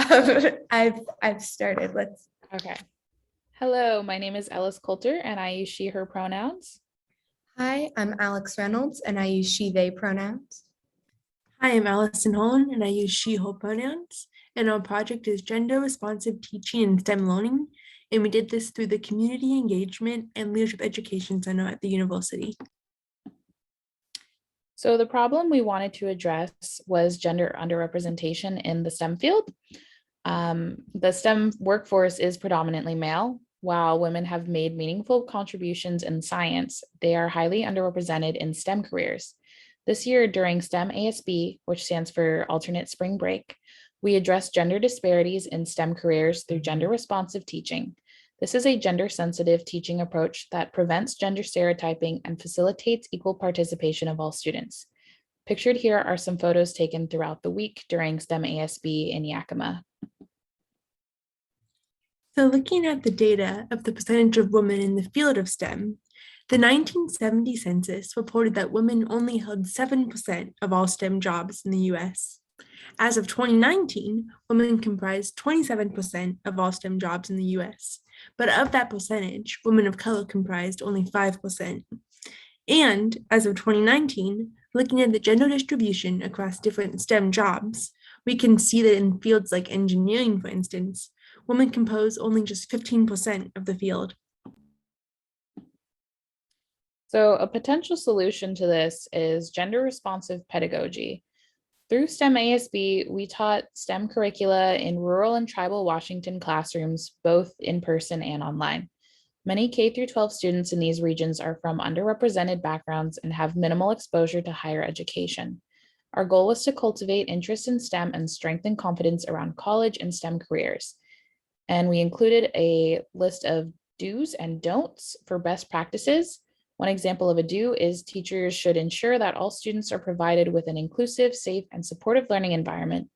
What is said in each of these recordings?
I've started. Let's. Okay. Hello, my name is Ellis Coulter and I use she, her pronouns. Hi, I'm Alex Reynolds and I use she, they pronouns. Hi, I'm Allison Holland and I use she, her pronouns. And our project is gender responsive teaching and STEM learning. And we did this through the Community Engagement and Leadership Education Center at the university. So the problem we wanted to address was gender underrepresentation in the STEM field. The STEM workforce is predominantly male. While women have made meaningful contributions in science, they are highly underrepresented in STEM careers. This year during STEM ASB, which stands for Alternate Spring Break, we addressed gender disparities in STEM careers through gender responsive teaching. This is a gender-sensitive teaching approach that prevents gender stereotyping and facilitates equal participation of all students. Pictured here are some photos taken throughout the week during STEM ASB in Yakima. So looking at the data of the percentage of women in the field of STEM, the 1970 census reported that women only held 7% of all STEM jobs in the US. As of 2019, women comprised 27% of all STEM jobs in the US, but of that percentage, women of color comprised only 5%. And as of 2019, looking at the gender distribution across different STEM jobs, we can see that in fields like engineering, for instance, women compose only just 15% of the field. So a potential solution to this is gender responsive pedagogy. Through STEM ASB, we taught STEM curricula in rural and tribal Washington classrooms, both in person and online. Many K-12 students in these regions are from underrepresented backgrounds and have minimal exposure to higher education. Our goal was to cultivate interest in STEM and strengthen confidence around college and STEM careers. And we included a list of do's and don'ts for best practices. One example of a do is teachers should ensure that all students are provided with an inclusive, safe, and supportive learning environment.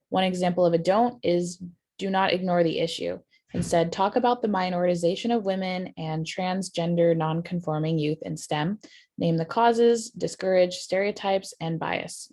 One example of a don't is do not ignore the issue. Instead, talk about the minoritization of women and transgender non-conforming youth in STEM. Name the causes, discourage stereotypes, and bias.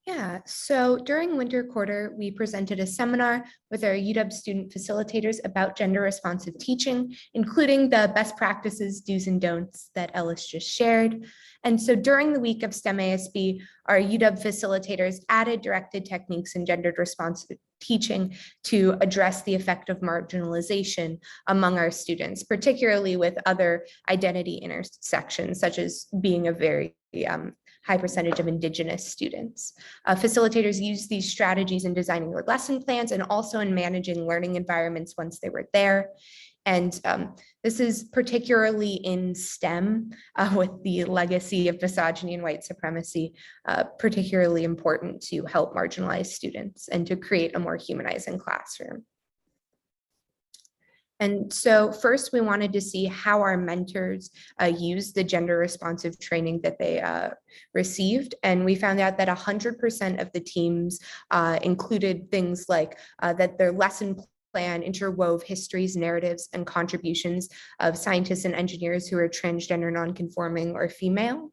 Yeah, so during winter quarter, we presented a seminar with our UW student facilitators about gender responsive teaching, including the best practices, do's and don'ts that Ellis just shared. And so during the week of STEM ASB, our UW facilitators added directed techniques in gendered responsive teaching to address the effect of marginalization among our students, particularly with other identity intersections, such as being a very high percentage of Indigenous students. Facilitators use these strategies in designing their lesson plans and also in managing learning environments once they were there. And this is particularly in STEM with the legacy of misogyny and white supremacy, particularly important to help marginalized students and to create a more humanizing classroom. And so first we wanted to see how our mentors use the gender responsive training that they received. And we found out that 100% of the teams included things like that their lesson plan interwove histories, narratives, and contributions of scientists and engineers who are transgender, non-conforming, or female.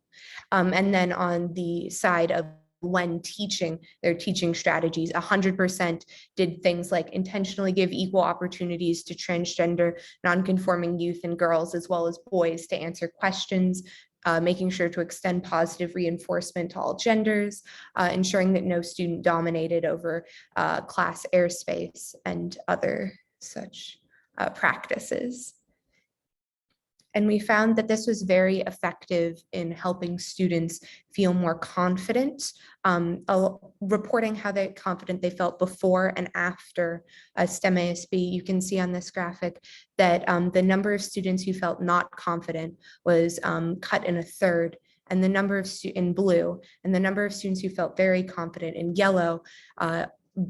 And then on the side of when teaching their teaching strategies, 100% did things like intentionally give equal opportunities to transgender, non-conforming youth and girls, as well as boys, to answer questions, making sure to extend positive reinforcement to all genders, ensuring that no student dominated over class airspace and other such practices. And we found that this was very effective in helping students feel more confident, reporting how confident they felt before and after STEM ASB. You can see on this graphic that the number of students who felt not confident was cut in a third, and the number of in blue, and the number of students who felt very confident in yellow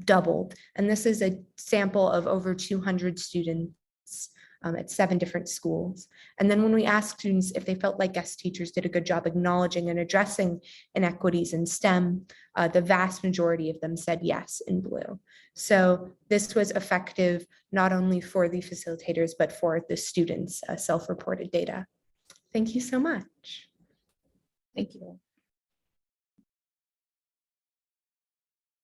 doubled. And this is a sample of over 200 students at 7 different schools. And then when we asked students if they felt like guest teachers did a good job acknowledging and addressing inequities in STEM, the vast majority of them said yes in blue. So this was effective not only for the facilitators, but for the students' self-reported data. Thank you so much. Thank you.